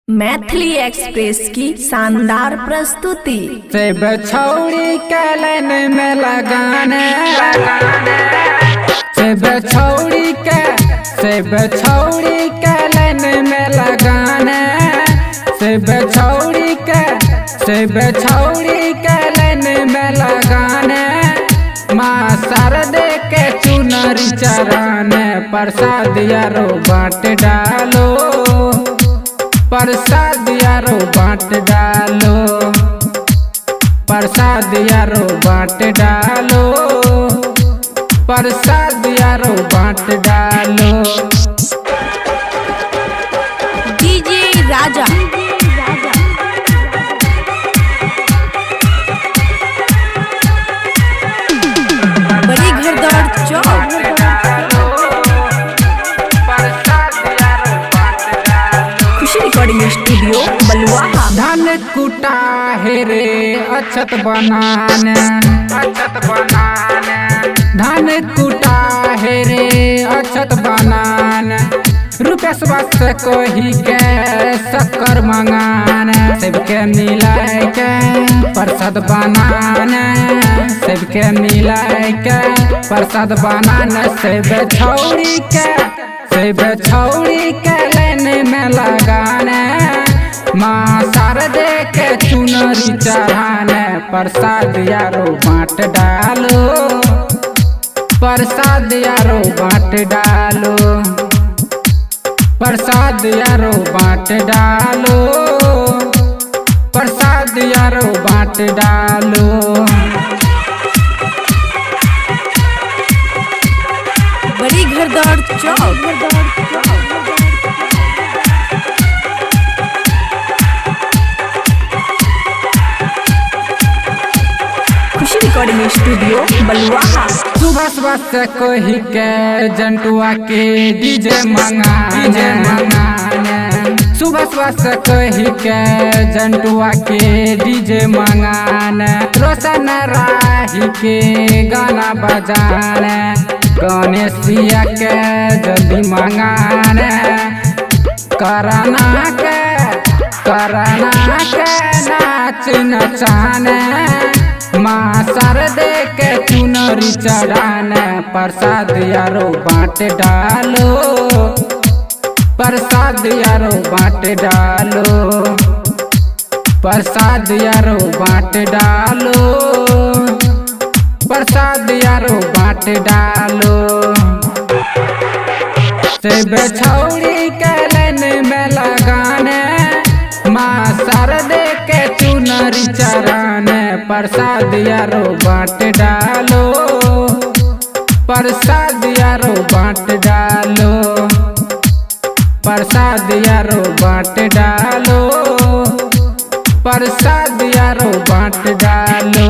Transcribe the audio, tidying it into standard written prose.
Maithili express की शानदार प्रस्तुति। से बछौड़ी के लाइन में लगाने से बछौड़ी के लाइन में लगाने से बछौड़ी के लाइन में लगाने माँ शारदे के चुनरी चराने प्रसाद यारो बांट डालो प्रसाद यारो बांट डालो प्रसाद यारो बांट डालो प्रसाद यारो बांट डालो। डीजे राजा बड़ी घरदौड़ चौक खुशी रिकॉर्डिंग स्टूडियो बलुआहा। धान कुटा है रे अछत बनाने धान कुटा है रे अछत बनाने रुपस बस कोही के शक्कर मंगाने सबके मिलाए के प्रसाद बनाने सबके मिलाए के प्रसाद बनाने से बछौड़ी के लाइन में लगाने माँ शारदे के चुनरी चढ़ाने प्रसाद यारो बांट डालो प्रसाद यारो बांट डालो प्रसाद यारो बांट डालो प्रसाद यारो बांट डालो। बड़ी घरदौड़ चौक खुशी रिकॉर्डिंग स्टूडियो बलुआहा। सुबह से कोही के जंटुआ के डीजे मंगाने सुबह से कोही के जंटुआ के डीजे मंगाने रोशन राही के गाना बजाने गणेशिया के जल्दी मंगाने कराना के नाच नचाने माँ शारदे के चुनरी चढ़ाने प्रसाद यारो बांट डालो प्रसाद यारो बांट डालो प्रसाद यारो बांट डालो प्रसाद यारो बांट डालो। से बछौड़ी के लाइन में लगाने माँ शारदे के चुनरी चराने प्रसाद यारो बांट डालो प्रसाद यारो बांट डालो प्रसाद यारो बांट डालो प्रसाद यारो बांट डालो।